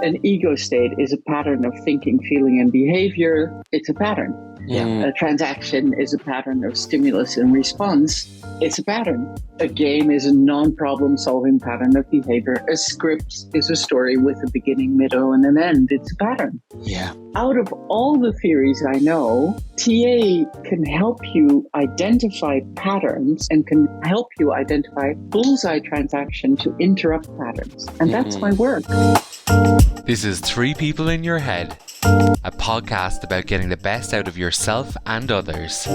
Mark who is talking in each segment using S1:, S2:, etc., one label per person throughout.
S1: an ego state is a pattern of thinking, feeling, and behavior. It's a pattern.
S2: Yeah.
S1: A transaction is a pattern of stimulus and response. It's a pattern. A game is a non-problem solving pattern of behavior. A script is a story with a beginning, middle, and an end. It's a pattern.
S2: Yeah.
S1: Out of all the theories I know, TA can help you identify patterns and can help you identify bullseye transaction to interrupt patterns. And that's my work.
S3: This is Three People in Your Head, a podcast about getting the best out of yourself and others.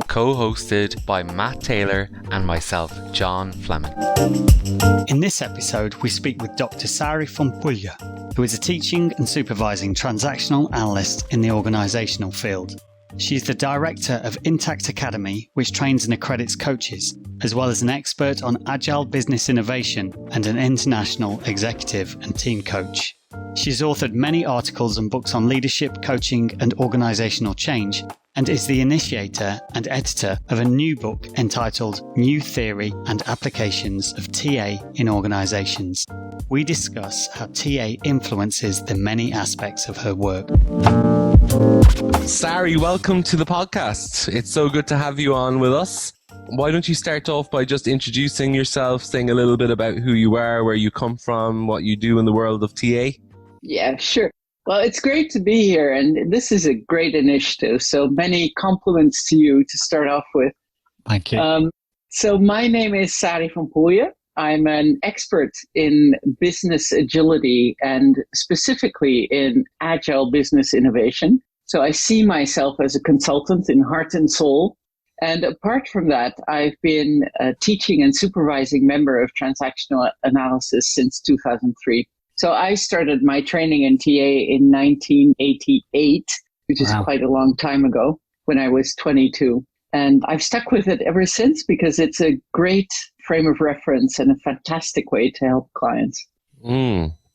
S3: Co-hosted by Matt Taylor and myself, John Fleming.
S2: In this episode, we speak with Dr. Sari Fompulya, who is a teaching and supervising transactional analyst in the organisational field. She is the director of Intact Academy, which trains and accredits coaches, as well as an expert on agile business innovation and an international executive and team coach. She's authored many articles and books on leadership, coaching, and organisational change, and is the initiator and editor of a new book entitled New Theory and Applications of TA in Organisations. We discuss how TA influences the many aspects of her work.
S4: Sari, welcome to the podcast. It's so good to have you on with us. Why don't you start off by just introducing yourself, saying a little bit about who you are, where you come from, what you do in the world of TA?
S1: Yeah, sure. Well, it's great to be here, and this is a great initiative. So many compliments to you to start off with.
S2: Thank you.
S1: So my name is Sari Fompulya. I'm an expert in business agility and specifically in agile business innovation. So I see myself as a consultant in heart and soul. And apart from that, I've been a teaching and supervising member of transactional analysis since 2003. So I started my training in TA in 1988, which is quite a long time ago, when I was 22. And I've stuck with it ever since because it's a great frame of reference and a fantastic way to help clients.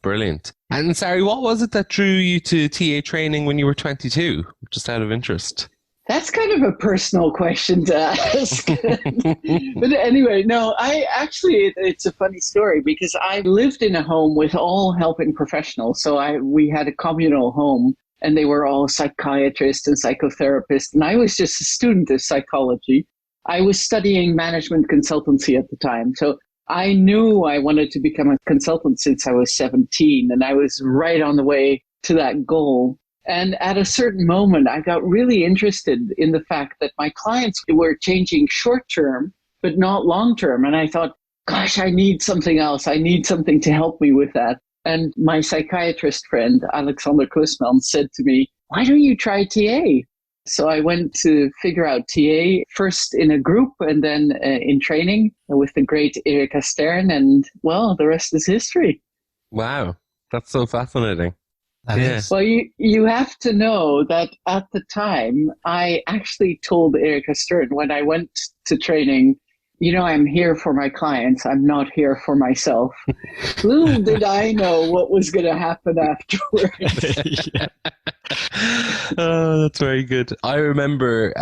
S4: Brilliant. And Sari, what was it that drew you to TA training when you were 22, just out of interest?
S1: That's kind of a personal question to ask. But anyway, no, it's a funny story because I lived in a home with all helping professionals. So we had a communal home and they were all psychiatrists and psychotherapists. And I was just a student of psychology. I was studying management consultancy at the time. So I knew I wanted to become a consultant since I was 17 and I was right on the way to that goal. And at a certain moment, I got really interested in the fact that my clients were changing short term, but not long term. And I thought, gosh, I need something else. I need something to help me with that. And my psychiatrist friend, Alexander Klusman, said to me, why don't you try TA? So I went to figure out TA first in a group and then in training with the great Erika Stern. And well, the rest is history.
S4: Wow, that's so fascinating.
S1: Well, you have to know that at the time, I actually told Erika Stern when I went to training, I'm here for my clients. I'm not here for myself. Little did I know what was going to happen afterwards.
S4: Oh, that's very good. I remember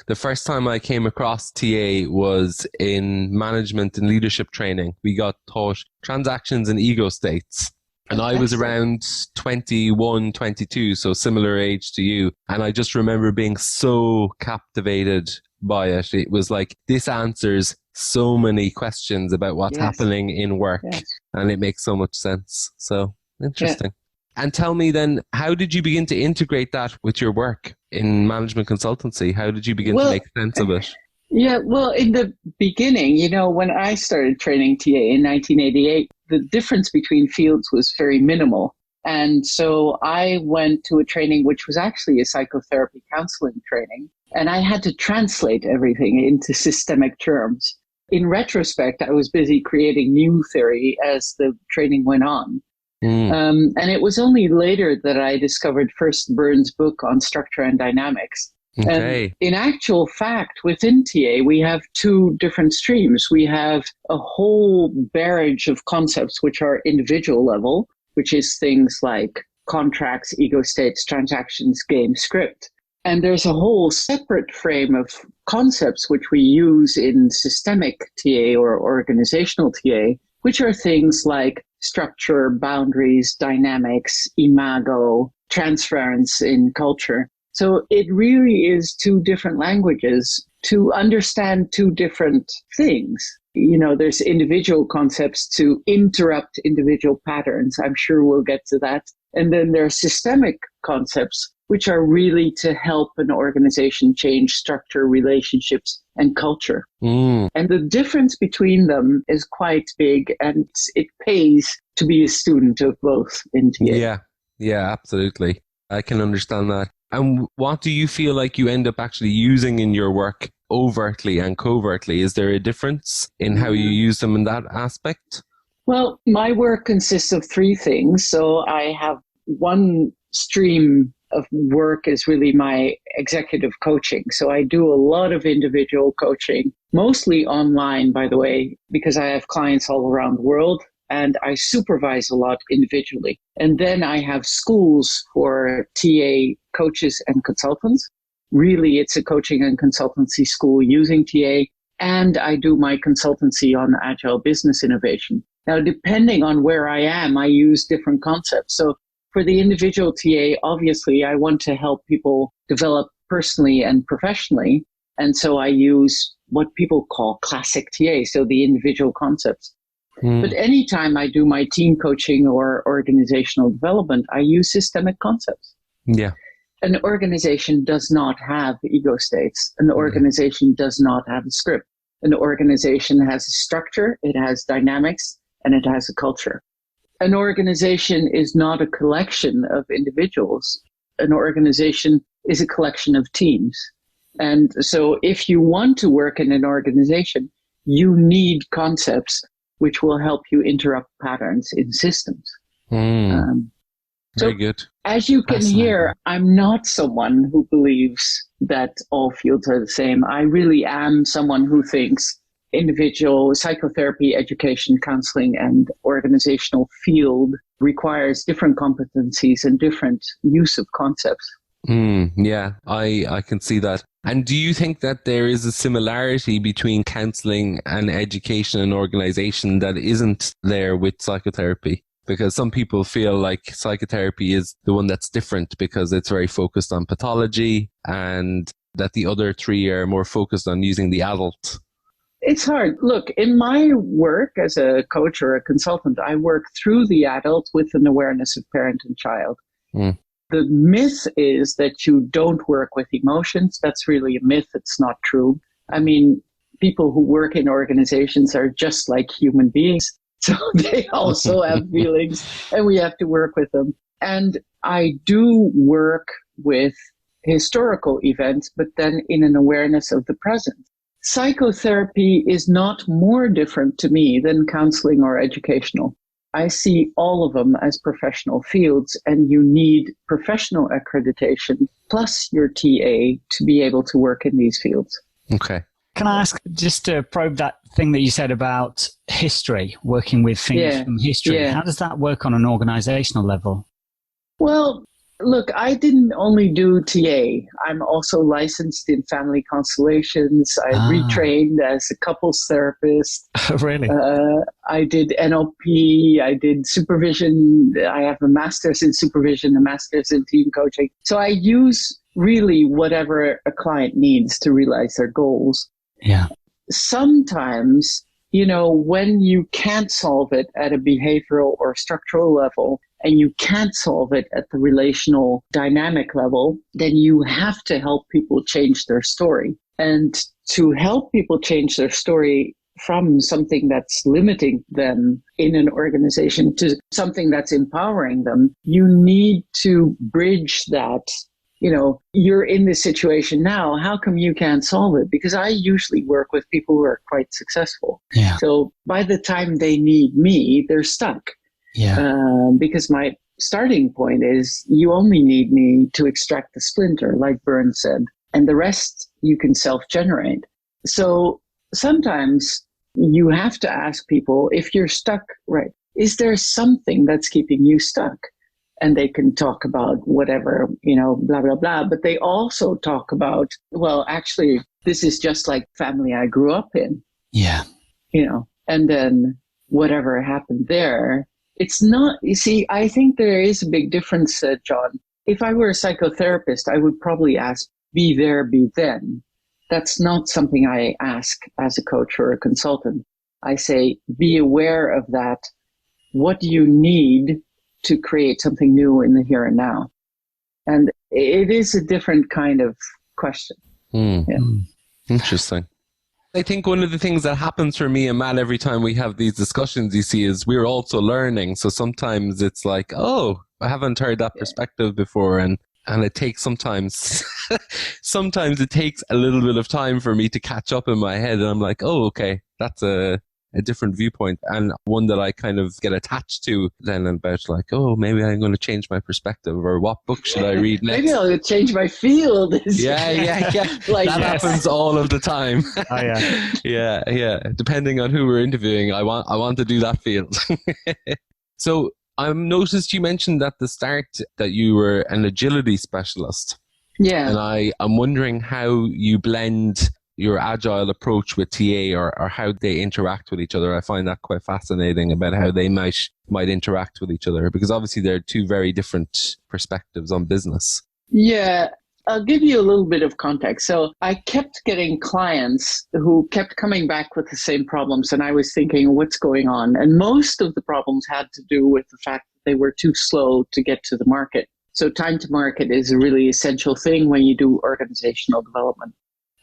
S4: the first time I came across TA was in management and leadership training. We got taught transactions and ego states. And I was around 21, 22, so similar age to you. And I just remember being so captivated by it. It was like, this answers so many questions about what's happening in work. And it makes so much sense. So interesting. And tell me then, how did you begin to integrate that with your work in management consultancy? How did you begin to make sense of it?
S1: Yeah, well, in the beginning, when I started training TA in 1988, the difference between fields was very minimal. And so I went to a training which was actually a psychotherapy counseling training, and I had to translate everything into systemic terms. In retrospect, I was busy creating new theory as the training went on. And it was only later that I discovered First Byrne's book on structure and dynamics.
S4: Okay.
S1: And in actual fact, within TA, we have two different streams. We have a whole barrage of concepts which are individual level, which is things like contracts, ego states, transactions, game, script. And there's a whole separate frame of concepts which we use in systemic TA or organizational TA, which are things like structure, boundaries, dynamics, imago, transference in culture. So it really is two different languages to understand two different things. You know, there's individual concepts to interrupt individual patterns. I'm sure we'll get to that. And then there are systemic concepts, which are really to help an organization change structure, relationships, and culture. And the difference between them is quite big, and it pays to be a student of both in TA.
S4: Yeah, absolutely. I can understand that. And what do you feel like you end up actually using in your work overtly and covertly? Is there a difference in how you use them in that aspect?
S1: Well, my work consists of three things. So I have one stream of work is really my executive coaching. So I do a lot of individual coaching, mostly online, by the way, because I have clients all around the world. And I supervise a lot individually. And then I have schools for TA coaches and consultants. Really, it's a coaching and consultancy school using TA. And I do my consultancy on agile business innovation. Now, depending on where I am, I use different concepts. So for the individual TA, obviously, I want to help people develop personally and professionally. And so I use what people call classic TA, so the individual concepts. But anytime I do my team coaching or organizational development, I use systemic concepts.
S4: Yeah.
S1: An organization does not have ego states. An organization does not have a script. An organization has a structure, it has dynamics, and it has a culture. An organization is not a collection of individuals. An organization is a collection of teams. And so if you want to work in an organization, you need concepts which will help you interrupt patterns in systems.
S4: Very good.
S1: As you can hear, I'm not someone who believes that all fields are the same. I really am someone who thinks individual psychotherapy, education, counseling, and organizational field requires different competencies and different use of concepts.
S4: Yeah, I can see that. And do you think that there is a similarity between counseling and education and organization that isn't there with psychotherapy? Because some people feel like psychotherapy is the one that's different because it's very focused on pathology, and that the other three are more focused on using the adult.
S1: It's hard. Look, in my work as a coach or a consultant, I work through the adult with an awareness of parent and child. The myth is that you don't work with emotions. That's really a myth. It's not true. I mean, people who work in organizations are just like human beings. So they also have feelings, and we have to work with them. And I do work with historical events, but then in an awareness of the present. Psychotherapy is not more different to me than counseling or educational. I see all of them as professional fields, and you need professional accreditation plus your TA to be able to work in these fields.
S4: Okay.
S2: Can I ask, just to probe that thing that you said about history, working with things from history, how does that work on an organizational level?
S1: Well, look, I didn't only do TA. I'm also licensed in family constellations. I retrained as a couples therapist.
S2: Really?
S1: I did NLP. I did supervision. I have a master's in supervision, a master's in team coaching. So I use really whatever a client needs to realize their goals.
S2: Yeah.
S1: Sometimes, you know, when you can't solve it at a behavioral or structural level, and you can't solve it at the relational dynamic level, then you have to help people change their story. And to help people change their story from something that's limiting them in an organization to something that's empowering them, you need to bridge that. You know, you're in this situation now. How come you can't solve it? Because I usually work with people who are quite successful.
S2: Yeah.
S1: So by the time they need me, they're stuck.
S2: Yeah.
S1: Because my starting point is you only need me to extract the splinter, like Burns said, and the rest you can self-generate. So sometimes you have to ask people, if you're stuck, right, is there something that's keeping you stuck? And they can talk about whatever, you know, blah, blah, blah. But they also talk about, well, actually, this is just like family I grew up in.
S2: Yeah.
S1: You know, and then whatever happened there It's not, you see, I think there is a big difference, John. If I were a psychotherapist, I would probably ask, be there, be then. That's not something I ask as a coach or a consultant. I say, be aware of that. What do you need to create something new in the here and now? And it is a different kind of question.
S4: Mm.
S1: Yeah.
S4: Interesting. I think one of the things that happens for me and Matt every time we have these discussions, you see, is we're also learning. So sometimes it's like, oh, I haven't heard that perspective before. And it takes sometimes it takes a little bit of time for me to catch up in my head. And I'm like, oh, okay, that's a different viewpoint, and one that I kind of get attached to then about, like, oh, maybe I'm going to change my perspective, or what book should I read next?
S1: Maybe I'll change my field.
S4: Yeah.
S1: Like,
S4: that happens all of the time.
S2: Oh, yeah.
S4: Yeah. Depending on who we're interviewing, I want to do that field. So I noticed you mentioned at the start that you were an agility specialist.
S1: Yeah.
S4: And I'm wondering how you blend your agile approach with TA, or how they interact with each other. I find that quite fascinating about how they might interact with each other, because obviously they're two very different perspectives on business.
S1: Yeah. I'll give you a little bit of context. So I kept getting clients who kept coming back with the same problems, and I was thinking, what's going on? And most of the problems had to do with the fact that they were too slow to get to the market. So time to market is a really essential thing when you do organizational development.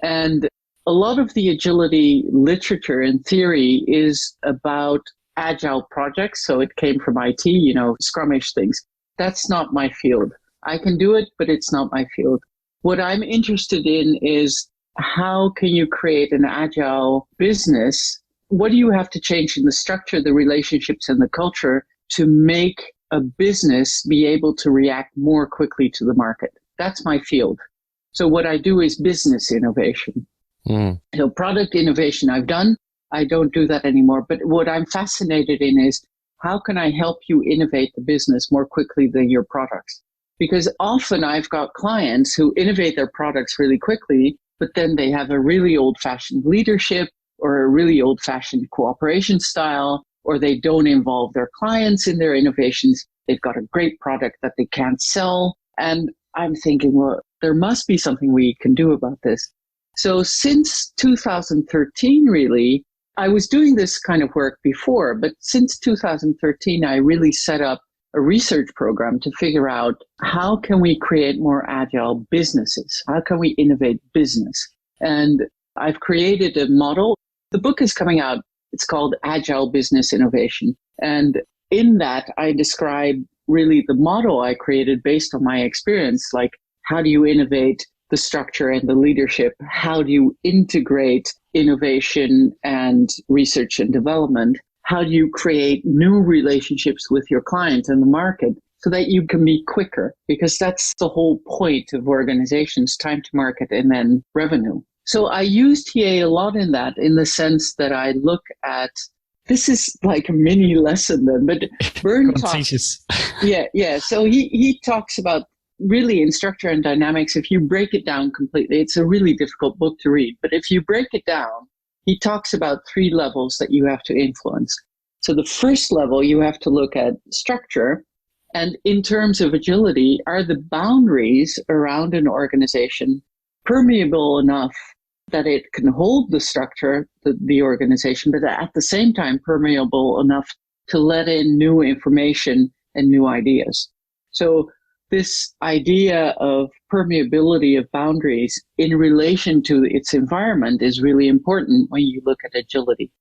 S1: And a lot of the agility literature and theory is about agile projects. So it came from IT, Scrumish things. That's not my field. I can do it, but it's not my field. What I'm interested in is, how can you create an agile business? What do you have to change in the structure, the relationships, and the culture to make a business be able to react more quickly to the market? That's my field. So what I do is business innovation. So product innovation I've done. I don't do that anymore. But what I'm fascinated in is, how can I help you innovate the business more quickly than your products? Because often I've got clients who innovate their products really quickly, but then they have a really old-fashioned leadership or a really old-fashioned cooperation style, or they don't involve their clients in their innovations. They've got a great product that they can't sell. And I'm thinking, well, there must be something we can do about this. So since 2013, really, I was doing this kind of work before, but since 2013, I really set up a research program to figure out, how can we create more agile businesses? How can we innovate business? And I've created a model. The book is coming out. It's called Agile Business Innovation. And in that, I describe really the model I created based on my experience, like, how do you innovate the structure and the leadership? How do you integrate innovation and research and development? How do you create new relationships with your clients and the market so that you can be quicker? Because that's the whole point of organizations, time to market and then revenue. So I use TA a lot in that, in the sense that I look at, this is like a mini lesson then, but Byrne talks. Yeah. So he talks about, really, in structure and dynamics, if you break it down completely, it's a really difficult book to read. But if you break it down, he talks about 3 levels that you have to influence. So the first level, you have to look at structure. And in terms of agility, are the boundaries around an organization permeable enough that it can hold the structure, the organization, but at the same time permeable enough to let in new information and new ideas? So this idea of permeability of boundaries in relation to its environment is really important when you look at agility.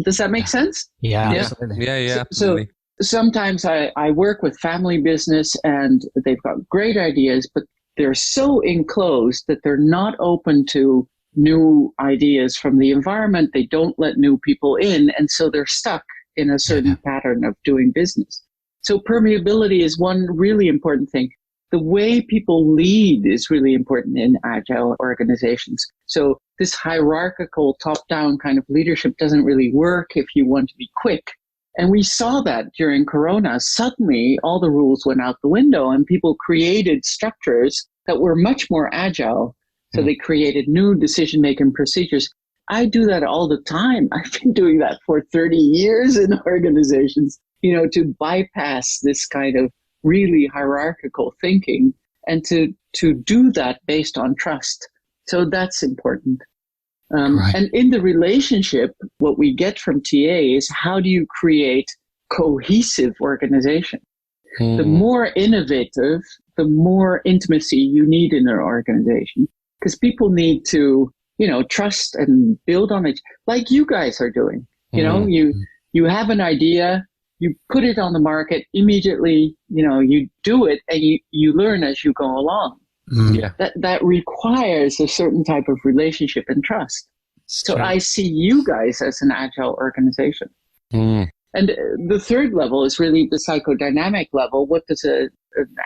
S1: Does that make sense?
S2: Yeah, absolutely.
S4: Yeah,
S1: so sometimes I work with family business, and they've got great ideas, but they're so enclosed that they're not open to new ideas from the environment. They don't let new people in, and so they're stuck in a certain pattern of doing business. So permeability is one really important thing. The way people lead is really important in agile organizations. So this hierarchical top-down kind of leadership doesn't really work if you want to be quick. And we saw that during Corona. Suddenly, all the rules went out the window, and people created structures that were much more agile. So they created new decision-making procedures. I do that all the time. I've been doing that for 30 years in organizations. to bypass this kind of really hierarchical thinking and to do that based on trust. So that's important.
S2: Right.
S1: And in the relationship, what we get from TA is how do you create cohesive organization? The more innovative, the more intimacy you need in an organization, because people need to, trust and build on it, like you guys are doing. You have an idea, you put it on the market immediately, you do it and you learn as you go along.
S4: Yeah.
S1: That requires a certain type of relationship and trust. So I see you guys as an agile organization. And the third level is really the psychodynamic level. What does an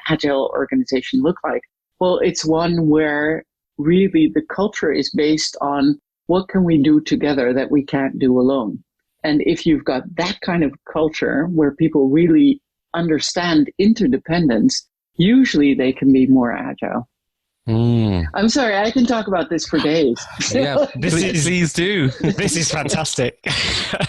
S1: agile organization look like? Well, it's one where really the culture is based on what can we do together that we can't do alone. And if you've got that kind of culture where people really understand interdependence, usually they can be more agile. I'm sorry, I can talk about this for days.
S4: Yeah, please do.
S2: This is fantastic.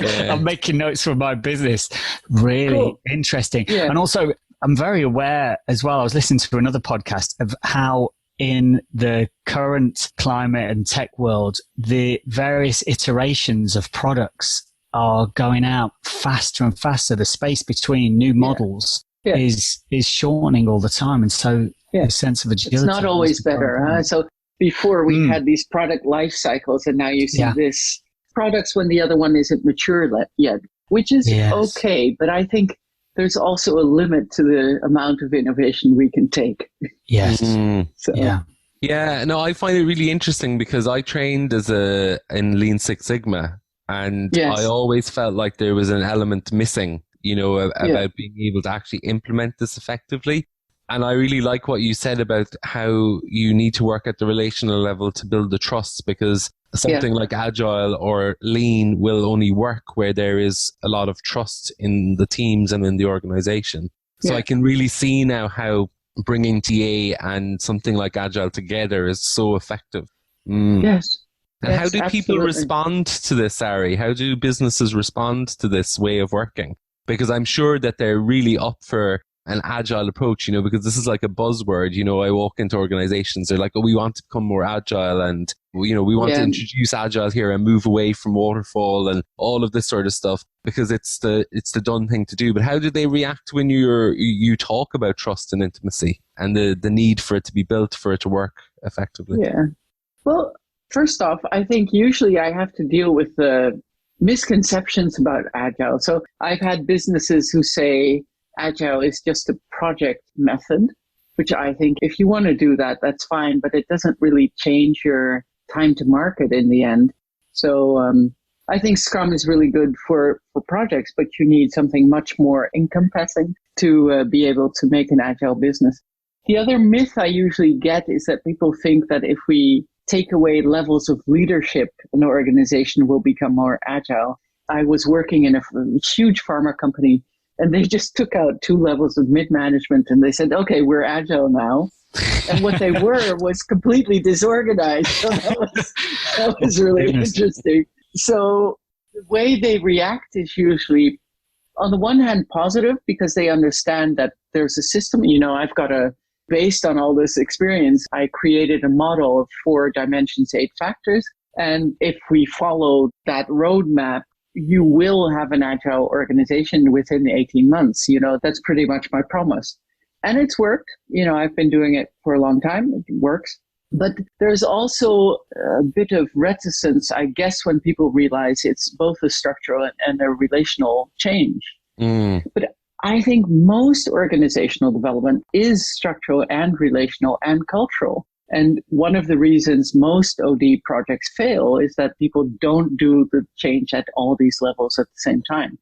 S4: Yeah.
S2: I'm making notes for my business. Really interesting.
S1: Yeah.
S2: And also, I'm very aware as well, I was listening to another podcast of how in the current climate and tech world, the various iterations of products are going out faster and faster. The space between new models is shortening all the time. And so a sense of agility.
S1: It's not always better. So before we had these product life cycles, and now you see this products when the other one isn't mature yet, which is okay. But I think there's also a limit to the amount of innovation we can take.
S2: Yes.
S1: So,
S4: Yeah, no, I find it really interesting because I trained in Lean Six Sigma, and I always felt like there was an element missing, about being able to actually implement this effectively. And I really like what you said about how you need to work at the relational level to build the trust, because something like Agile or Lean will only work where there is a lot of trust in the teams and in the organization. So I can really see now how bringing TA and something like Agile together is so effective.
S1: Yes.
S4: And how do people respond to this, Sari? How do businesses respond to this way of working? Because I'm sure that they're really up for an agile approach, because this is like a buzzword. I walk into organizations, they're like, oh, we want to become more agile, and we want to introduce agile here and move away from waterfall and all of this sort of stuff, because it's the done thing to do. But how do they react when you talk about trust and intimacy and the need for it to be built, for it to work effectively?
S1: Yeah. Well, first off, I think usually I have to deal with the misconceptions about agile. So I've had businesses who say Agile is just a project method, which I think if you want to do that, that's fine, but it doesn't really change your time to market in the end. So I think Scrum is really good for projects, but you need something much more encompassing to be able to make an Agile business. The other myth I usually get is that people think that if we take away levels of leadership, an organization will become more agile. I was working in a huge pharma company, and they just took out 2 levels of mid-management, and they said, okay, we're agile now. And what they were was completely disorganized. So that was really interesting. So the way they react is usually, on the one hand, positive, because they understand that there's a system. Based on all this experience, I created a model of 4 dimensions, 8 factors. And if we follow that roadmap, you will have an agile organization within 18 months. That's pretty much my promise. And it's worked. I've been doing it for a long time. It works. But there's also a bit of reticence, I guess, when people realize it's both a structural and a relational change. But I think most organizational development is structural and relational and cultural. And one of the reasons most OD projects fail is that people don't do the change at all these levels at the same time.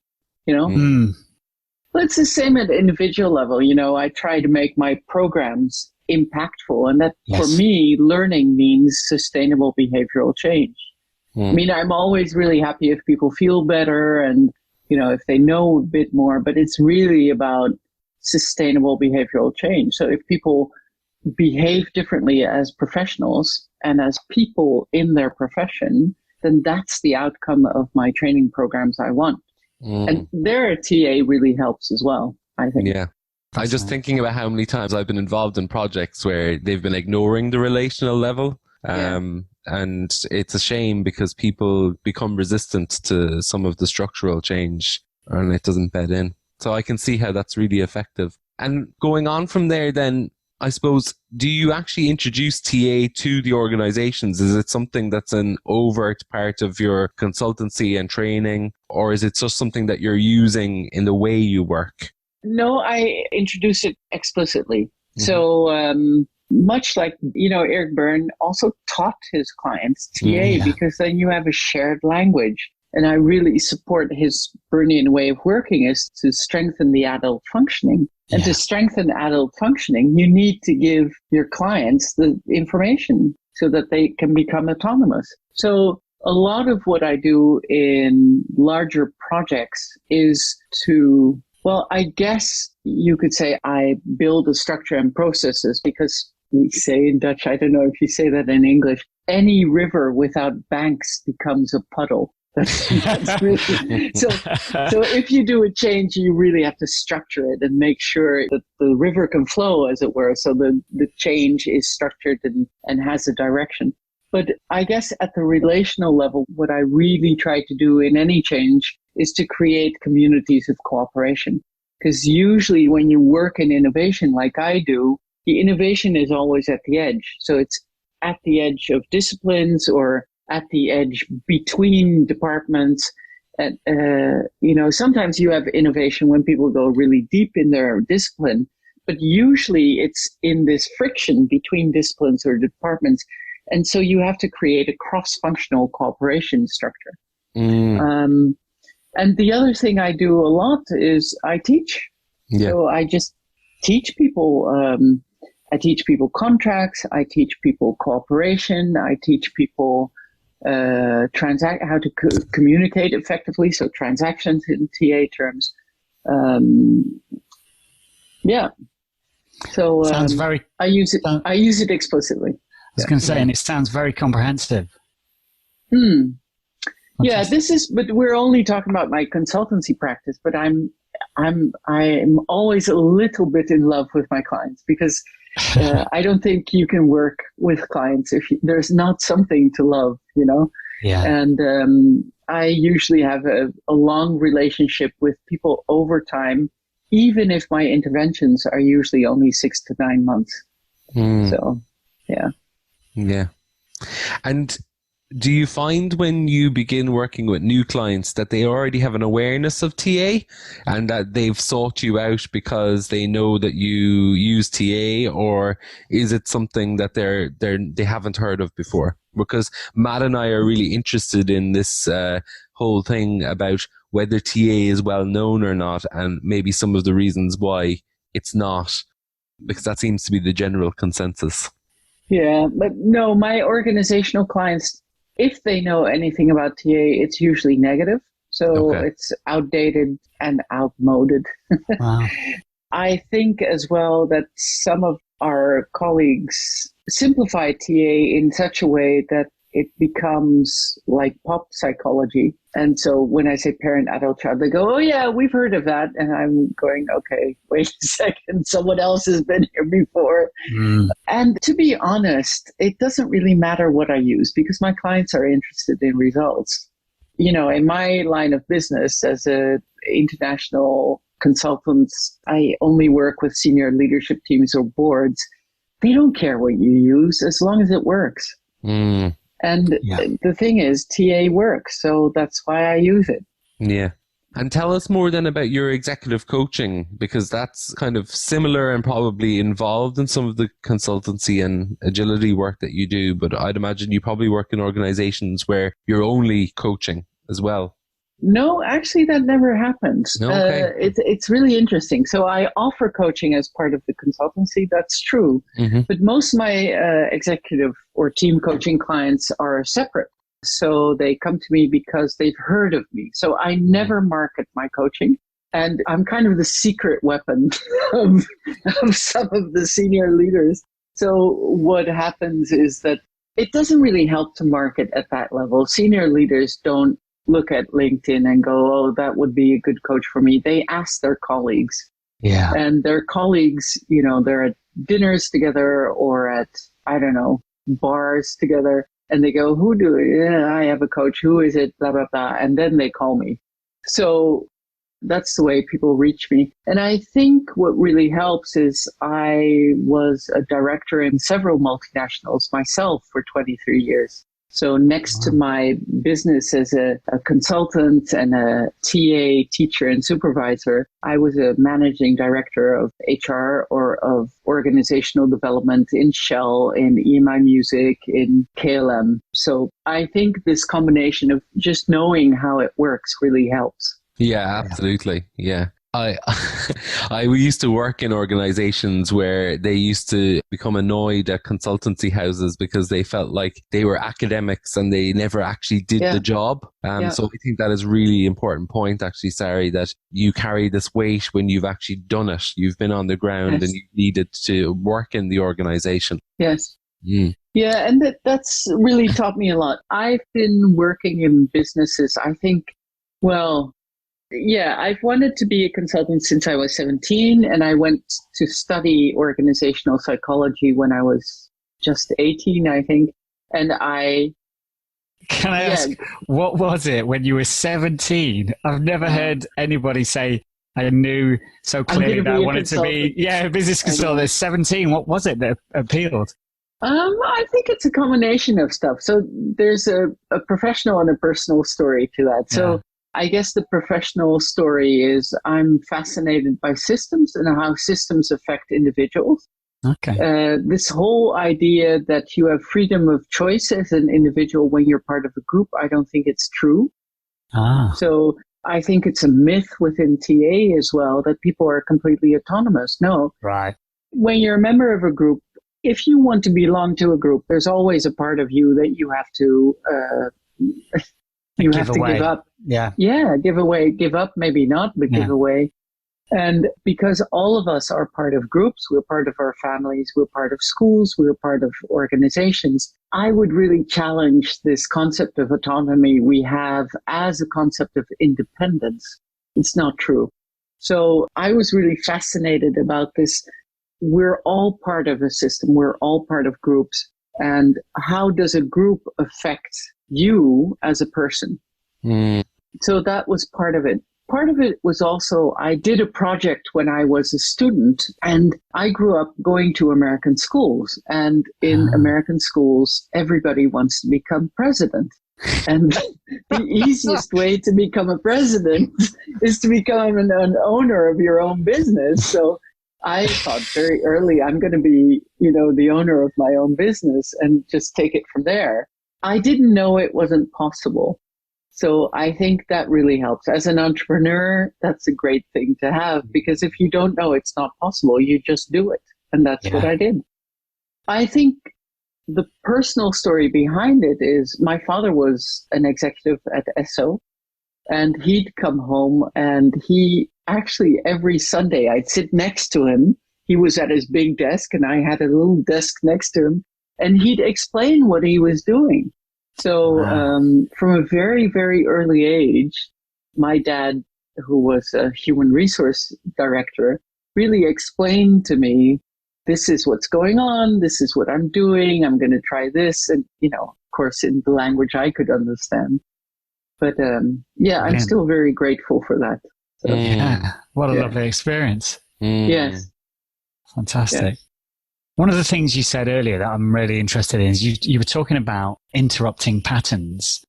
S1: But it's the same at individual level. I try to make my programs impactful. And that for me, learning means sustainable behavioral change. I mean, I'm always really happy if people feel better and if they know a bit more, but it's really about sustainable behavioral change. So if people behave differently as professionals and as people in their profession, then that's the outcome of my training programs I want. And there a TA really helps as well, I think.
S4: Yeah. I'm just thinking about how many times I've been involved in projects where they've been ignoring the relational level. And it's a shame because people become resistant to some of the structural change and it doesn't bed in. So I can see how that's really effective. And going on from there then, I suppose, do you actually introduce TA to the organizations? Is it something that's an overt part of your consultancy and training, or is it just something that you're using in the way you work?
S1: No, I introduce it explicitly. So much like, Eric Byrne also taught his clients TA because then you have a shared language. And I really support his Byrnean way of working is to strengthen the adult functioning. And to strengthen adult functioning, you need to give your clients the information so that they can become autonomous. So a lot of what I do in larger projects is to, well, I guess you could say I build a structure and processes because we say in Dutch, I don't know if you say that in English, any river without banks becomes a puddle. That's really, so if you do a change, you really have to structure it and make sure that the river can flow, as it were. So the change is structured and has a direction. But I guess at the relational level, what I really try to do in any change is to create communities of cooperation. Because usually when you work in innovation like I do, the innovation is always at the edge. So it's at the edge of disciplines or at the edge between departments. And, sometimes you have innovation when people go really deep in their discipline, but usually it's in this friction between disciplines or departments. And so you have to create a cross-functional cooperation structure. And the other thing I do a lot is I teach. So I just teach people. I teach people contracts. I teach people cooperation. I teach people how to communicate effectively. So transactions in TA terms. So
S2: sounds very.
S1: I use it explicitly.
S2: I was going to say, and it sounds very comprehensive.
S1: Yeah, but we're only talking about my consultancy practice, but I'm always a little bit in love with my clients because I don't think you can work with clients if there's not something to love, Yeah. And I usually have a long relationship with people over time, even if my interventions are usually only 6 to 9 months. So, yeah.
S4: Yeah. And do you find when you begin working with new clients that they already have an awareness of TA and that they've sought you out because they know that you use TA, or is it something that they haven't heard of before? Because Matt and I are really interested in this whole thing about whether TA is well known or not, and maybe some of the reasons why it's not, because that seems to be the general consensus.
S1: Yeah, but no, my organizational clients, if they know anything about TA, it's usually negative. So It's outdated and outmoded.
S2: Wow.
S1: I think as well that some of our colleagues simplify TA in such a way that it becomes like pop psychology. And so when I say parent, adult, child, they go, oh yeah, we've heard of that. And I'm going, okay, wait a second. Someone else has been here before. And to be honest, it doesn't really matter what I use because my clients are interested in results. In my line of business as a international consultant, I only work with senior leadership teams or boards. They don't care what you use as long as it works. And the thing is, TA works, so that's why I use it.
S4: Yeah. And tell us more then about your executive coaching, because that's kind of similar and probably involved in some of the consultancy and agility work that you do. But I'd imagine you probably work in organizations where you're only coaching as well.
S1: No, actually, that never happens.
S4: Okay.
S1: It's really interesting. So I offer coaching as part of the consultancy. That's true. But most of my executive or team coaching clients are separate. So they come to me because they've heard of me. So I never market my coaching. And I'm kind of the secret weapon of some of the senior leaders. So what happens is that it doesn't really help to market at that level. Senior leaders don't look at LinkedIn and go, oh, that would be a good coach for me. They ask their colleagues.
S2: Yeah.
S1: And their colleagues, they're at dinners together or at, I don't know, bars together. And they go, I have a coach. Who is it? Blah, blah, blah. And then they call me. So that's the way people reach me. And I think what really helps is I was a director in several multinationals myself for 23 years. So next to my business as a consultant and a TA, teacher and supervisor, I was a managing director of HR or of organizational development in Shell, in EMI Music, in KLM. So I think this combination of just knowing how it works really helps.
S4: Yeah, absolutely. Yeah. I used to work in organizations where they used to become annoyed at consultancy houses because they felt like they were academics and they never actually did the job. So I think that is really important point, actually, Sari, that you carry this weight when you've actually done it. You've been on the ground and you needed to work in the organization.
S1: Yes. Yeah, and that's really taught me a lot. I've been working in businesses, I think, I've wanted to be a consultant since I was 17, and I went to study organizational psychology when I was just 18, I think. And
S2: Can I ask, what was it when you were 17? I've never heard anybody say, I knew so clearly that I wanted to be a business consultant at 17. What was it that appealed?
S1: I think it's a combination of stuff. So there's a professional and a personal story to that. So I guess the professional story is I'm fascinated by systems and how systems affect individuals.
S2: Okay.
S1: This whole idea that you have freedom of choice as an individual when you're part of a group, I don't think it's true. So I think it's a myth within TA as well that people are completely autonomous. No.
S2: Right.
S1: When you're a member of a group, if you want to belong to a group, there's always a part of you that you have to give up.
S2: Yeah,
S1: give up, maybe not, but give away. And because all of us are part of groups, we're part of our families, we're part of schools, we're part of organizations, I would really challenge this concept of autonomy we have as a concept of independence. It's not true. So I was really fascinated about this. We're all part of a system. We're all part of groups. And how does a group affect you as a person? So that was part of it. Part of it was also, I did a project when I was a student, and I grew up going to American schools. And in American schools, everybody wants to become president. And the easiest way to become a president is to become an owner of your own business. So I thought very early, I'm going to be, the owner of my own business and just take it from there. I didn't know it wasn't possible. So I think that really helps. As an entrepreneur, that's a great thing to have, because if you don't know it's not possible, you just do it. And that's what I did. I think the personal story behind it is my father was an executive at Esso, and he'd come home and he actually every Sunday I'd sit next to him. He was at his big desk and I had a little desk next to him, and he'd explain what he was doing. So from a very, very early age, my dad, who was a human resource director, really explained to me, this is what's going on, this is what I'm doing, I'm going to try this. And, of course, in the language I could understand. But I'm still very grateful for that. So,
S2: what a lovely experience.
S1: Yes.
S2: Fantastic.
S1: Yes.
S2: One of the things you said earlier that I'm really interested in is you were talking about interrupting patterns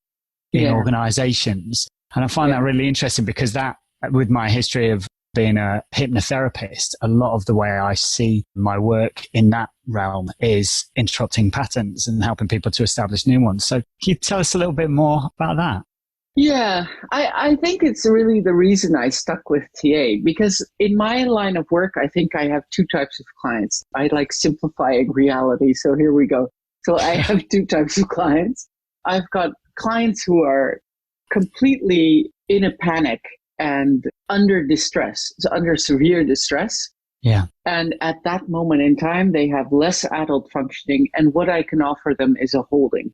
S2: in organizations. And I find that really interesting because that, with my history of being a hypnotherapist, a lot of the way I see my work in that realm is interrupting patterns and helping people to establish new ones. So can you tell us a little bit more about that?
S1: Yeah, I think it's really the reason I stuck with TA, because in my line of work, I think I have two types of clients. I like simplifying reality. So here we go. So I have two types of clients. I've got clients who are completely in a panic and under distress, so under severe distress.
S2: Yeah.
S1: And at that moment in time, they have less adult functioning. And what I can offer them is a holding.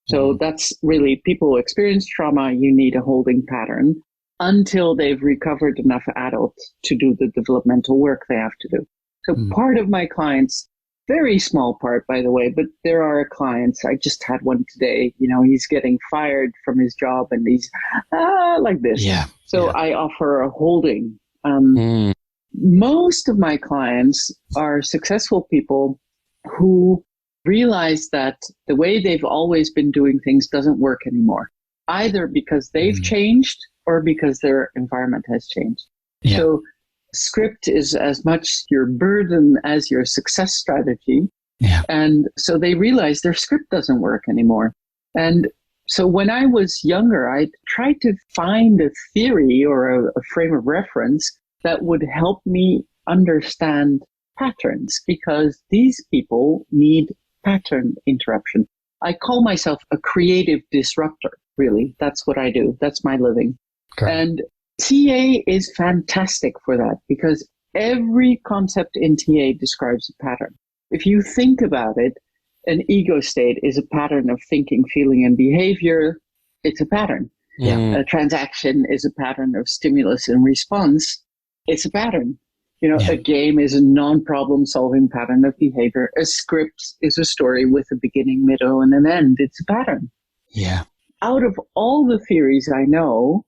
S1: So that's really people who experience trauma, you need a holding pattern until they've recovered enough adults to do the developmental work they have to do. So part of my clients, very small part, by the way, but there are clients. I just had one today, he's getting fired from his job and he's like this.
S2: Yeah.
S1: So I offer a holding. Most of my clients are successful people who realize that the way they've always been doing things doesn't work anymore, either because they've changed or because their environment has changed. Yeah. So script is as much your burden as your success strategy. Yeah. And so they realize their script doesn't work anymore. And so when I was younger, I tried to find a theory or a frame of reference that would help me understand patterns, because these people need pattern interruption. I call myself a creative disruptor, really. That's what I do. That's my living. Okay. And TA is fantastic for that, because every concept in TA describes a pattern. If you think about it, an ego state is a pattern of thinking, feeling, and behavior. It's a pattern. Yeah. A transaction is a pattern of stimulus and response. It's a pattern. A game is a non-problem solving pattern of behavior. A script is a story with a beginning, middle, and an end. It's a pattern.
S2: Yeah.
S1: Out of all the theories I know,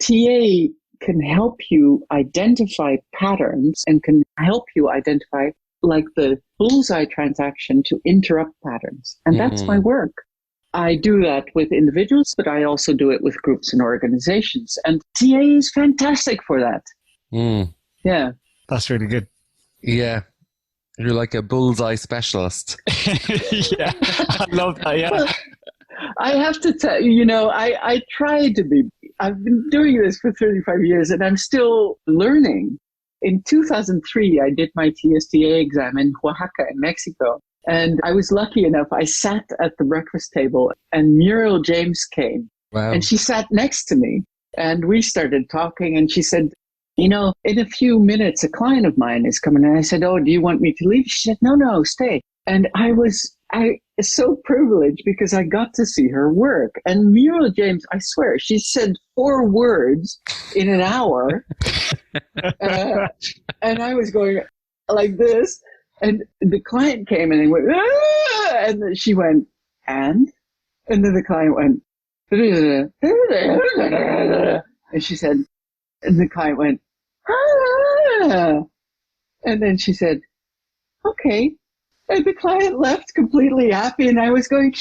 S1: TA can help you identify patterns and can help you identify, like the bullseye transaction, to interrupt patterns. And that's my work. I do that with individuals, but I also do it with groups and organizations. And TA is fantastic for that. Yeah.
S2: That's really good.
S4: Yeah. You're like a bullseye specialist.
S2: Yeah. I love that. Yeah.
S1: Well, I have to tell you, I try to be. I've been doing this for 35 years and I'm still learning. In 2003, I did my TSTA exam in Oaxaca in Mexico. And I was lucky enough, I sat at the breakfast table and Muriel James came. Wow. And she sat next to me and we started talking and she said, in a few minutes, a client of mine is coming. And I said, oh, do you want me to leave? She said, no, stay. And I was so privileged because I got to see her work. And Muriel James, I swear, she said 4 words in an hour. And I was going like this. And the client came and he went, ah! And then she went, and then the client went, and she said, and the client went, ah! And then she said, okay. And the client left completely happy. And I was going,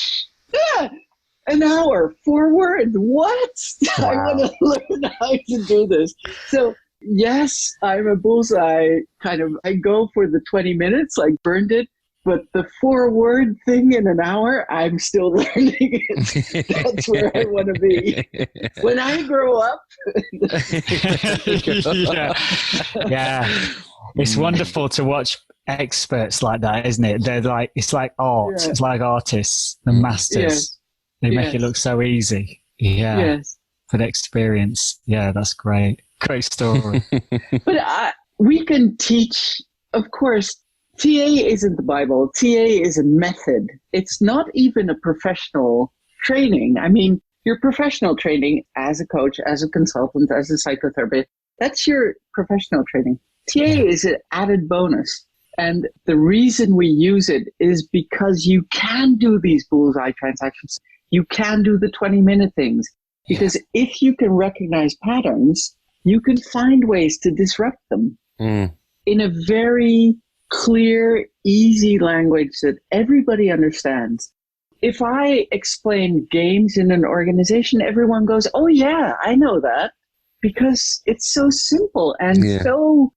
S1: an hour, 4 words. What? Wow. I want to learn how to do this. So yes, I'm a bullseye kind of, I go for the 20 minutes, like burned it. But the 4-word thing in an hour, I'm still learning it. That's where I want to be. When I grow up.
S2: Yeah. It's wonderful to watch experts like that, isn't it? They're like, it's like art. Yeah. It's like artists, the masters. Yes. They make it look so easy. Yeah. Yes. For the experience. Yeah, that's great. Great story.
S1: But we can teach, of course. TA isn't the Bible. TA is a method. It's not even a professional training. I mean, your professional training as a coach, as a consultant, as a psychotherapist, that's your professional training. TA is an added bonus. And the reason we use it is because you can do these bullseye transactions. You can do the 20-minute things. Because if you can recognize patterns, you can find ways to disrupt them in a very clear, easy language that everybody understands. If I explain games in an organization, everyone goes, oh yeah, I know that, because it's so simple. And so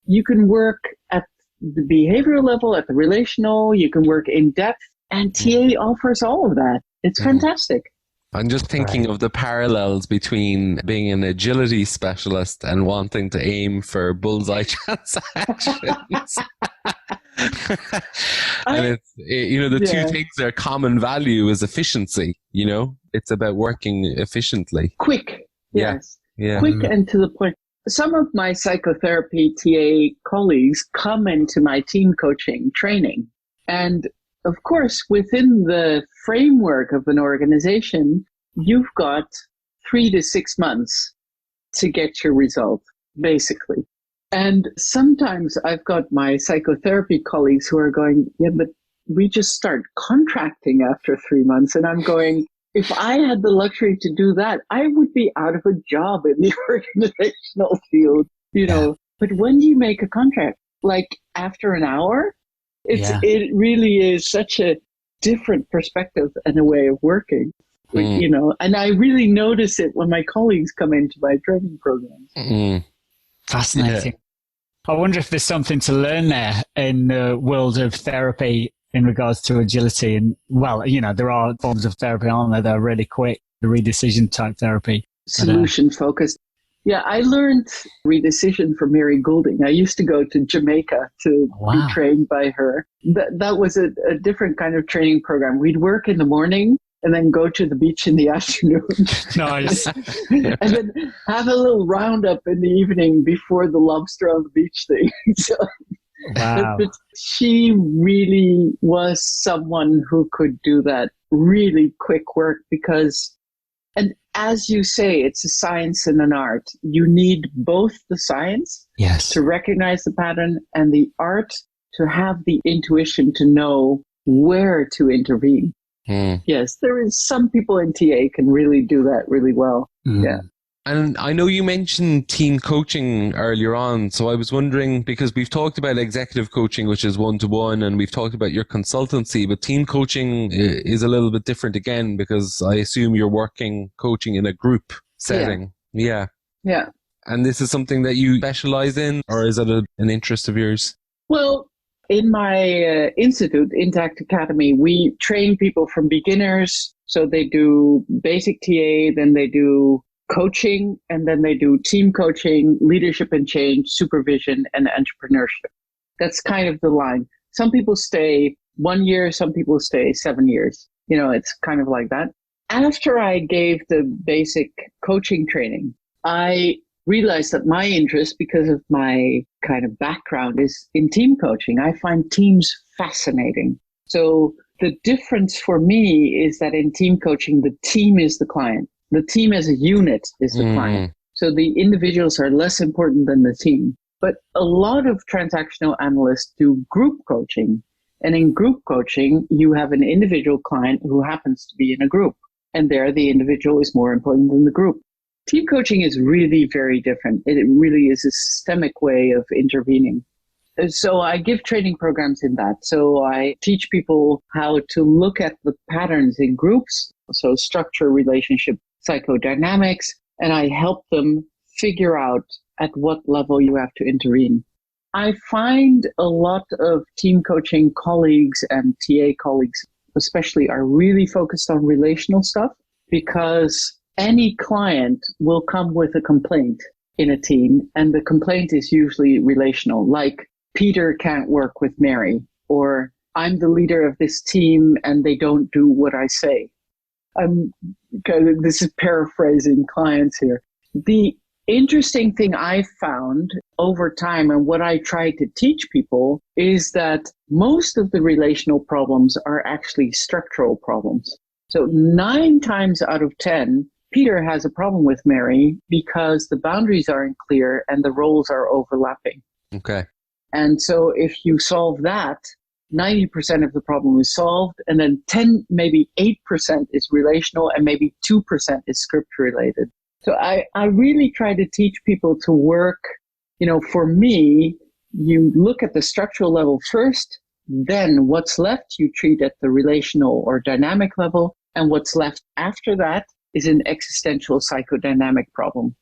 S1: you can work at the behavioral level, at the relational, you can work in depth, and TA offers all of that. It's fantastic.
S4: I'm just thinking of the parallels between being an agility specialist and wanting to aim for bullseye transactions. And the two things are common value is efficiency, it's about working efficiently.
S1: Quick. Yes. Yeah. Quick and to the point. Some of my psychotherapy TA colleagues come into my team coaching training, and of course, within the framework of an organization, you've got 3 to 6 months to get your result, basically. And sometimes I've got my psychotherapy colleagues who are going, yeah, but we just start contracting after 3 months. And I'm going, if I had the luxury to do that, I would be out of a job in the organizational field, you know. But when do you make a contract? Like after an hour? It really is such a different perspective and a way of working, you know, and I really notice it when my colleagues come into my training programs.
S2: Fascinating. I wonder if there's something to learn there in the world of therapy in regards to agility. And, well, you know, there are forms of therapy, aren't there, that are really quick, the redecision type therapy.
S1: Solution focused. Yeah, I learned redecision from Mary Goulding. I used to go to Jamaica to be trained by her. That was a different kind of training program. We'd work in the morning and then go to the beach in the afternoon.
S2: Nice.
S1: And then have a little roundup in the evening before the lobster on the beach thing. So,
S2: wow.
S1: But she really was someone who could do that really quick work because, and as you say, it's a science and an art. You need both the science to recognize the pattern and the art to have the intuition to know where to intervene. Yes, there is some people in TA can really do that really well. Yeah.
S4: And I know you mentioned team coaching earlier on. So I was wondering, because we've talked about executive coaching, which is one-to-one, and we've talked about your consultancy, but team coaching is a little bit different again, because I assume you're coaching in a group setting. Yeah. And this is something that you specialize in, or is it an interest of yours?
S1: Well, in my institute, Intact Academy, we train people from beginners. So they do basic TA, then they do coaching, and then they do team coaching, leadership and change, supervision, and entrepreneurship. That's kind of the line. Some people stay 1 year, some people stay 7 years. You know, it's kind of like that. After I gave the basic coaching training, I realized that my interest, because of my kind of background, is in team coaching. I find teams fascinating. So the difference for me is that in team coaching, the team is the client. The team as a unit is the client. So the individuals are less important than the team. But a lot of transactional analysts do group coaching. And in group coaching, you have an individual client who happens to be in a group. And there, the individual is more important than the group. Team coaching is really very different. It really is a systemic way of intervening. So I give training programs in that. So I teach people how to look at the patterns in groups. So structure, relationship, psychodynamics, and I help them figure out at what level you have to intervene. I find a lot of team coaching colleagues and TA colleagues especially are really focused on relational stuff, because any client will come with a complaint in a team, and the complaint is usually relational, like Peter can't work with Mary, or I'm the leader of this team and they don't do what I say. This is paraphrasing clients here. The interesting thing I found over time, and what I try to teach people, is that most of the relational problems are actually structural problems. So 9 times out of 10, Peter has a problem with Mary because the boundaries aren't clear and the roles are overlapping.
S4: Okay.
S1: And so if you solve that, 90% of the problem is solved, and then 10, maybe 8% is relational, and maybe 2% is script related. So I really try to teach people to work, you know, for me, you look at the structural level first, then what's left you treat at the relational or dynamic level, and what's left after that is an existential psychodynamic problem.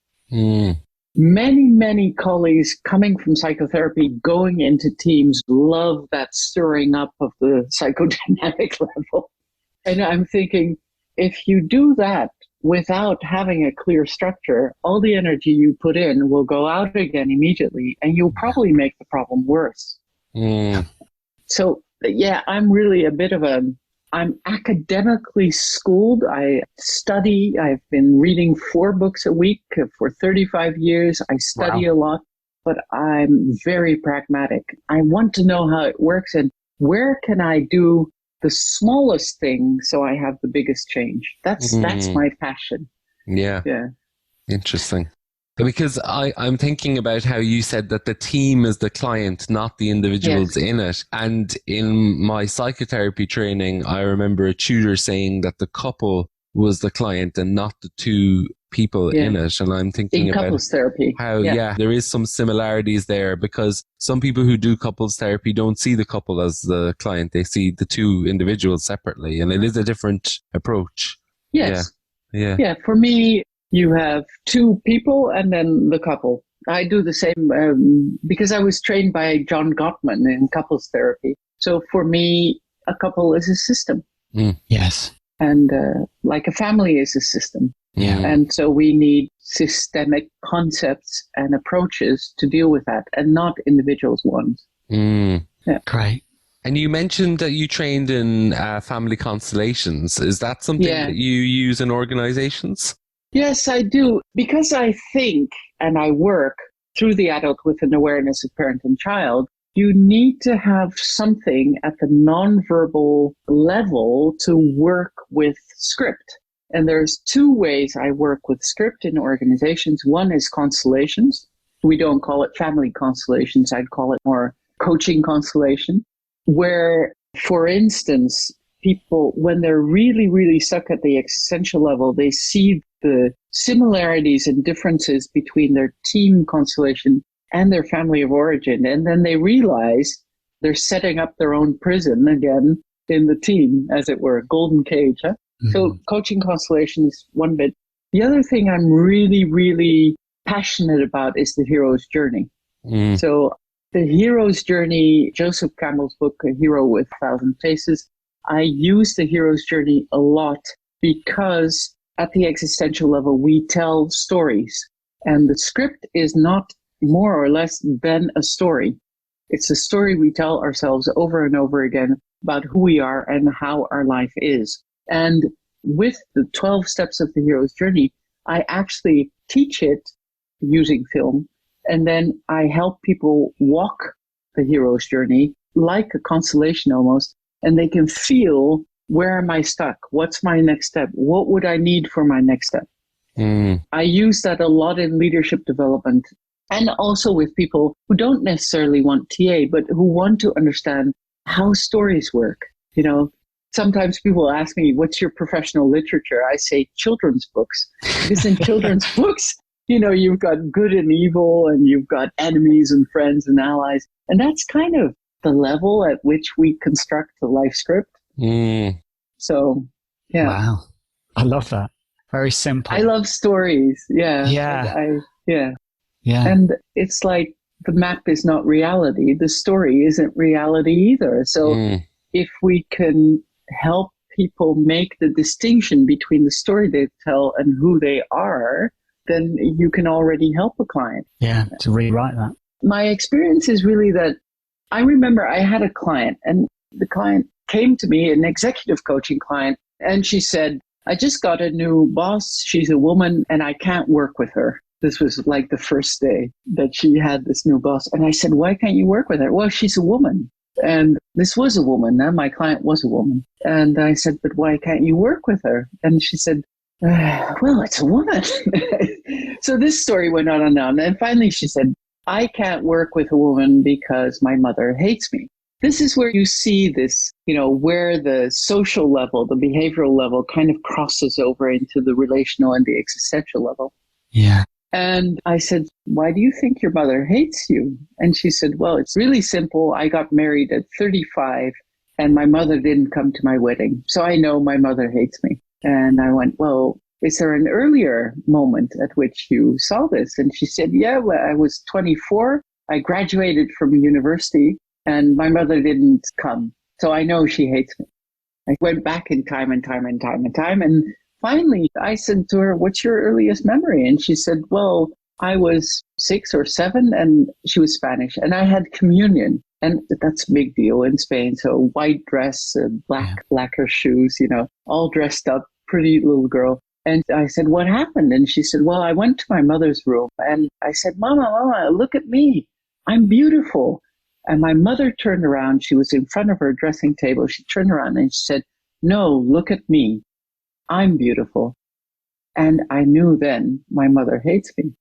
S1: Many colleagues coming from psychotherapy going into teams love that stirring up of the psychodynamic level. And I'm thinking, if you do that without having a clear structure, all the energy you put in will go out again immediately, and you'll probably make the problem worse. So, yeah, I'm really I'm academically schooled. I study. I've been reading 4 books a week for 35 years. I study a lot, but I'm very pragmatic. I want to know how it works and where can I do the smallest thing so I have the biggest change. That's my passion.
S4: Yeah.
S1: Yeah.
S4: Interesting. Because I'm thinking about how you said that the team is the client, not the individuals in it. And in my psychotherapy training, I remember a tutor saying that the couple was the client and not the two people in it. And I'm thinking
S1: in
S4: about
S1: couples therapy.
S4: how, there is some similarities there, because some people who do couples therapy don't see the couple as the client. They see the two individuals separately, and it is a different approach.
S1: Yes.
S4: Yeah.
S1: For me, you have two people and then the couple. I do the same because I was trained by John Gottman in couples therapy. So for me, a couple is a system.
S2: Yes.
S1: And like a family is a system.
S2: Yeah.
S1: And so we need systemic concepts and approaches to deal with that, and not individuals ones.
S2: Yeah. Great.
S4: And you mentioned that you trained in family constellations. Is that something that you use in organizations?
S1: Yes, I do. Because I think and I work through the adult with an awareness of parent and child, you need to have something at the nonverbal level to work with script. And there's two ways I work with script in organizations. One is constellations. We don't call it family constellations. I'd call it more coaching constellation, where, for instance, people, when they're really, really stuck at the existential level, they see the similarities and differences between their team constellation and their family of origin. And then they realize they're setting up their own prison again in the team, as it were, golden cage. Huh? So coaching constellation is one bit. The other thing I'm really, really passionate about is the hero's journey. So the hero's journey, Joseph Campbell's book, A Hero with a Thousand Faces, I use the hero's journey a lot because at the existential level, we tell stories. And the script is not more or less than a story. It's a story we tell ourselves over and over again about who we are and how our life is. And with the 12 steps of the hero's journey, I actually teach it using film. And then I help people walk the hero's journey like a constellation almost. And they can feel, where am I stuck? What's my next step? What would I need for my next step? I use that a lot in leadership development, and also with people who don't necessarily want TA, but who want to understand how stories work. You know, sometimes people ask me, what's your professional literature? I say children's books, because in children's books, you know, you've got good and evil, and you've got enemies and friends and allies. And that's kind of the level at which we construct the life script. So, yeah.
S2: Wow. I love that. Very simple.
S1: I love stories. Yeah.
S2: Yeah.
S1: And it's like the map is not reality. The story isn't reality either. So if we can help people make the distinction between the story they tell and who they are, then you can already help a client.
S2: Yeah, to rewrite that.
S1: My experience is really that I remember I had a client, and the client came to me, an executive coaching client, and she said, I just got a new boss. She's a woman and I can't work with her. This was like the first day that she had this new boss. And I said, why can't you work with her? Well, she's a woman. And this was a woman. And my client was a woman. And I said, but why can't you work with her? And she said, well, it's a woman. So this story went on and on. And finally she said, I can't work with a woman because my mother hates me. This is where you see this, you know, where the social level, the behavioral level kind of crosses over into the relational and the existential level.
S2: Yeah.
S1: And I said, why do you think your mother hates you? And she said, well, it's really simple. I got married at 35 and my mother didn't come to my wedding. So I know my mother hates me. And I went, well, is there an earlier moment at which you saw this? And she said, yeah, well, I was 24. I graduated from university and my mother didn't come. So I know she hates me. I went back in time and time and time and time. And finally, I said to her, what's your earliest memory? And she said, well, I was 6 or 7 and she was Spanish and I had communion. And that's a big deal in Spain. So white dress, lacquer shoes, you know, all dressed up, pretty little girl. And I said, what happened? And she said, well, I went to my mother's room and I said, Mama, look at me. I'm beautiful. And my mother turned around. She was in front of her dressing table. She turned around and she said, "No, look at me. I'm beautiful." And I knew then my mother hates me.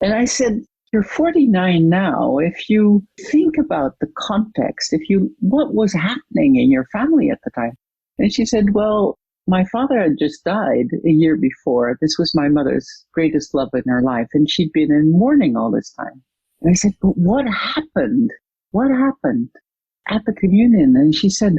S1: And I said, "You're 49 now. If you think about the context, what was happening in your family at the time?" And she said, "Well, my father had just died a year before. This was my mother's greatest love in her life. And she'd been in mourning all this time." And I said, "But what happened? What happened at the communion?" And she said,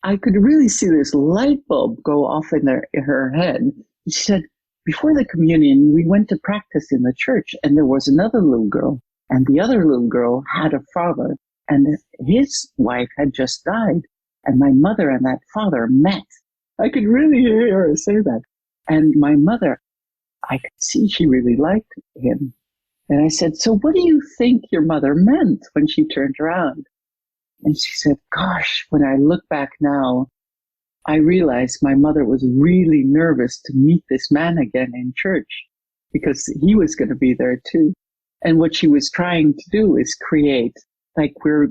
S1: I could really see this light bulb go off in her head. She said, "Before the communion, we went to practice in the church, and there was another little girl, and the other little girl had a father, and his wife had just died, and my mother and that father met." I could really hear her say that. And my mother, I could see she really liked him. And I said, "So what do you think your mother meant when she turned around?" And she said, "Gosh, when I look back now, I realized my mother was really nervous to meet this man again in church because he was going to be there too. And what she was trying to do is create, like, we're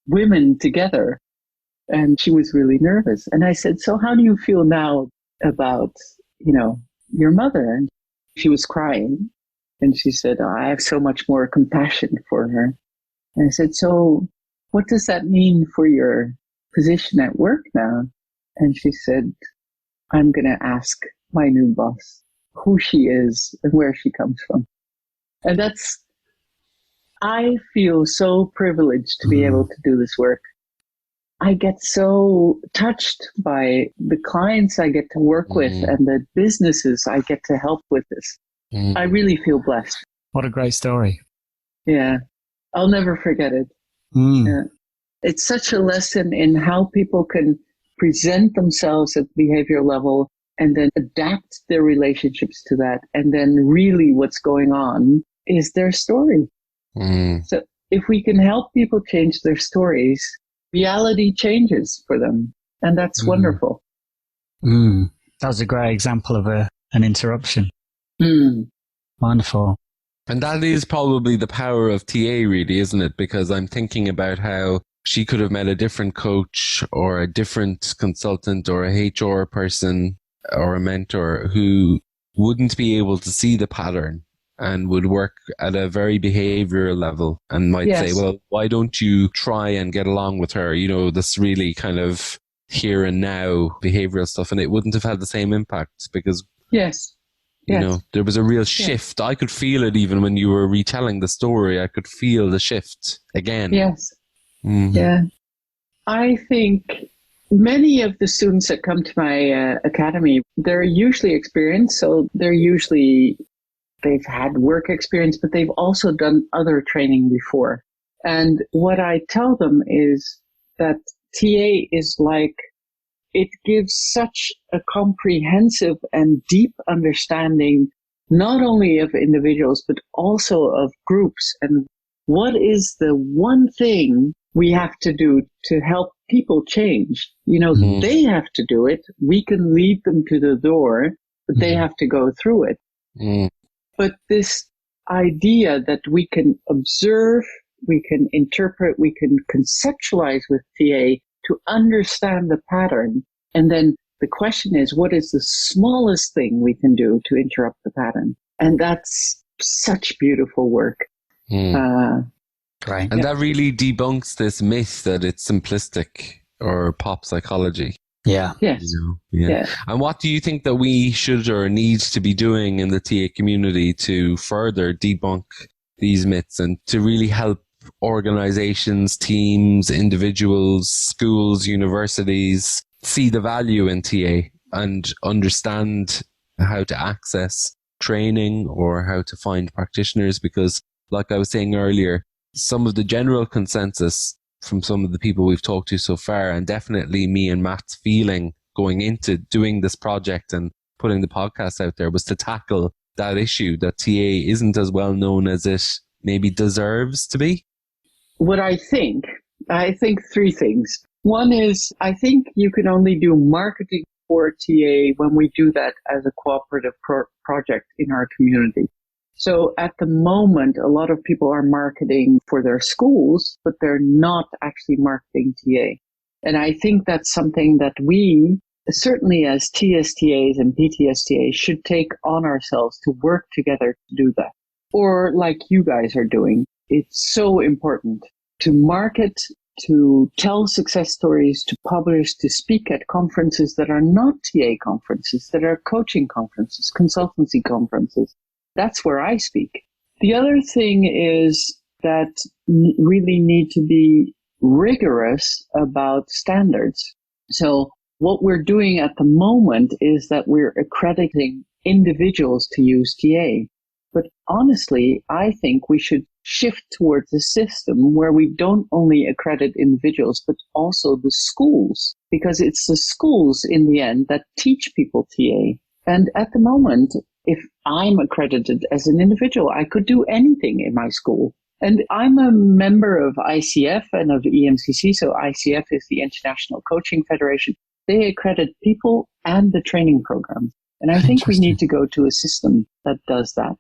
S1: women together." And she was really nervous. And I said, "So how do you feel now about, your mother?" And she was crying. And she said, "I have so much more compassion for her." And I said, "So what does that mean for your position at work now?" And she said, "I'm going to ask my new boss who she is and where she comes from." And I feel so privileged to be able to do this work. I get so touched by the clients I get to work with and the businesses I get to help with this. I really feel blessed.
S2: What a great story.
S1: Yeah. I'll never forget it. Yeah. It's such a lesson in how people can present themselves at the behavioral level and then adapt their relationships to that. And then really what's going on is their story. So if we can help people change their stories, reality changes for them. And that's wonderful.
S2: That was a great example of an interruption. Wonderful.
S4: And that is probably the power of TA, really, isn't it? Because I'm thinking about how she could have met a different coach or a different consultant or a HR person or a mentor who wouldn't be able to see the pattern and would work at a very behavioral level and might say, "Well, why don't you try and get along with her?" This really kind of here and now behavioral stuff. And it wouldn't have had the same impact because there was a real shift. I could feel it even when you were retelling the story. I could feel the shift again.
S1: Yes. Yeah. I think many of the students that come to my academy, they're usually experienced. So they've had work experience, but they've also done other training before. And what I tell them is that TA is like, it gives such a comprehensive and deep understanding, not only of individuals, but also of groups. And what is the one thing we have to do to help people change? They have to do it. We can lead them to the door, but they have to go through it. But this idea that we can observe, we can interpret, we can conceptualize with TA to understand the pattern. And then the question is, what is the smallest thing we can do to interrupt the pattern? And that's such beautiful work.
S2: Right.
S4: And that really debunks this myth that it's simplistic or pop psychology.
S2: Yeah.
S1: Yes.
S4: Yeah. And what do you think that we should or need to be doing in the TA community to further debunk these myths and to really help organizations, teams, individuals, schools, universities see the value in TA and understand how to access training or how to find practitioners? Because like I was saying earlier, some of the general consensus from some of the people we've talked to so far, and definitely me and Matt's feeling going into doing this project and putting the podcast out there, was to tackle that issue that TA isn't as well known as it maybe deserves to be.
S1: What I think three things. One is, I think you can only do marketing for TA when we do that as a cooperative project in our community. So at the moment, a lot of people are marketing for their schools, but they're not actually marketing TA. And I think that's something that we, certainly as TSTAs and PTSTAs, should take on ourselves to work together to do that. Or like you guys are doing. It's so important to market, to tell success stories, to publish, to speak at conferences that are not TA conferences, that are coaching conferences, consultancy conferences. That's where I speak. The other thing is that really need to be rigorous about standards. So what we're doing at the moment is that we're accrediting individuals to use TA. But honestly, I think we should shift towards a system where we don't only accredit individuals, but also the schools, because it's the schools in the end that teach people TA. And at the moment, if I'm accredited as an individual, I could do anything in my school. And I'm a member of ICF and of EMCC. So ICF is the International Coaching Federation. They accredit people and the training program. And I think we need to go to a system that does that.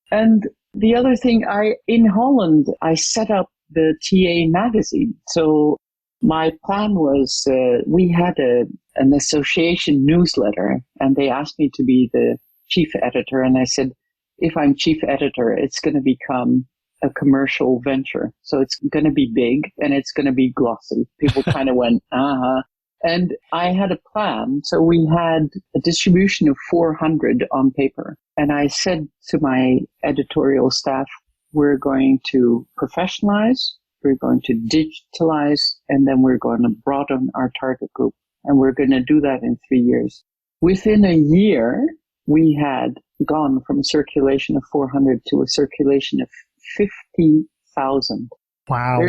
S1: And the other thing, in Holland, I set up the TA magazine. So my plan was, we had an association newsletter, and they asked me to be the chief editor. And I said, if I'm chief editor, it's going to become a commercial venture. So it's going to be big and it's going to be glossy. People kind of went, uh-huh. And I had a plan. So we had a distribution of 400 on paper. And I said to my editorial staff, we're going to professionalize, we're going to digitalize, and then we're going to broaden our target group. And we're going to do that in 3 years. Within a year, we had gone from a circulation of 400 to a circulation of 50,000.
S2: Wow.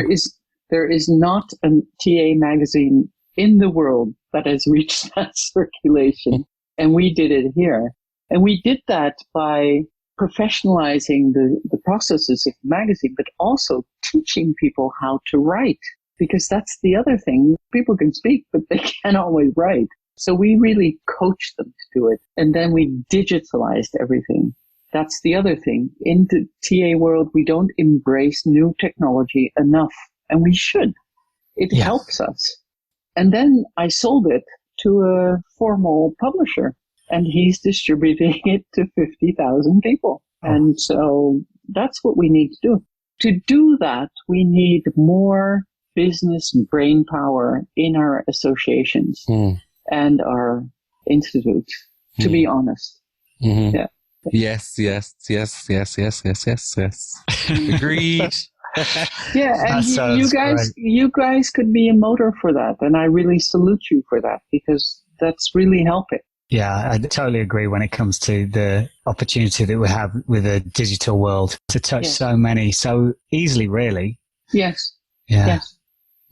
S1: There is not a TA magazine in the world that has reached that circulation. And we did it here. And we did that by professionalizing the processes of the magazine, but also teaching people how to write. Because that's the other thing. People can speak, but they can't always write. So we really coached them to do it. And then we digitalized everything. That's the other thing. In the TA world, we don't embrace new technology enough. And we should. It helps us. And then I sold it to a formal publisher, and he's distributing it to 50,000 people. Oh. And so that's what we need to do. To do that, we need more business brain power in our associations and our institutes, to be honest.
S4: Mm-hmm.
S1: Yeah.
S4: Yes. Agreed.
S1: Yeah, and you guys could be a motor for that, and I really salute you for that, because that's really helping.
S2: Yeah, I totally agree when it comes to the opportunity that we have with the digital world to touch so many so easily, really.
S1: Yes.
S2: Yeah.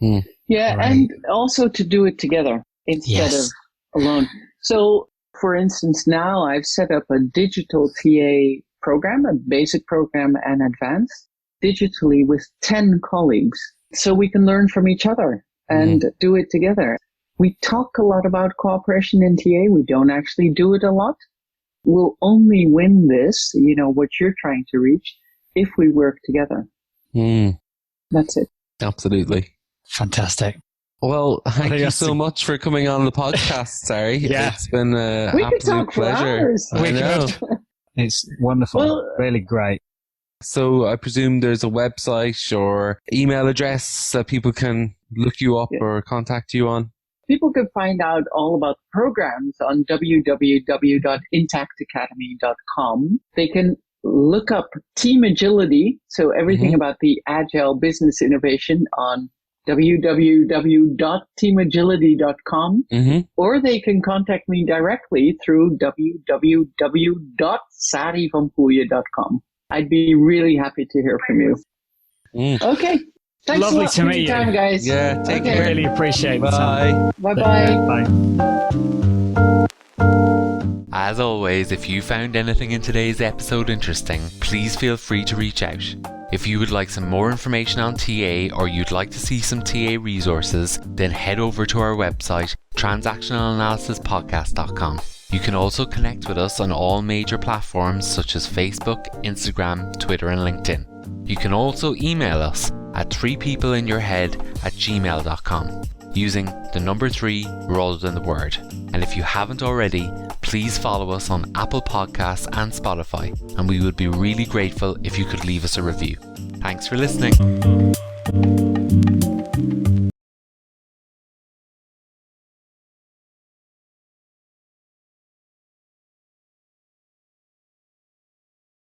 S1: Yes. Yeah, right. And also to do it together instead of alone. So, for instance, now I've set up a digital TA program, a basic program and advanced, digitally with 10 colleagues, so we can learn from each other and do it together. We talk a lot about cooperation in TA. We don't actually do it a lot. We'll only win this, what you're trying to reach, if we work together. That's it.
S4: Absolutely.
S2: Fantastic.
S4: Well, thank you so much for coming on the podcast, Sari. It's been an absolute pleasure.
S1: We
S4: know.
S2: It's wonderful. Really great.
S4: So I presume there's a website or email address that people can look you up or contact you on?
S1: People can find out all about programs on www.intactacademy.com. They can look up Team Agility, so everything about the agile business innovation, on www.teamagility.com, or they can contact me directly through www.sarivanpooja.com. I'd be really happy to hear from you. Okay. Thanks
S2: Lovely
S1: a lot
S2: to
S1: for
S2: meet
S1: your time,
S2: you.
S1: guys.
S4: Yeah, take care.
S2: Really appreciate it.
S4: Bye.
S1: Bye-bye.
S2: Bye.
S3: As always, if you found anything in today's episode interesting, please feel free to reach out. If you would like some more information on TA, or you'd like to see some TA resources, then head over to our website, transactionalanalysispodcast.com. You can also connect with us on all major platforms such as Facebook, Instagram, Twitter and LinkedIn. You can also email us at 3peopleinyourhead@gmail.com using the number 3 rather than the word. And if you haven't already, please follow us on Apple Podcasts and Spotify, and we would be really grateful if you could leave us a review. Thanks for listening.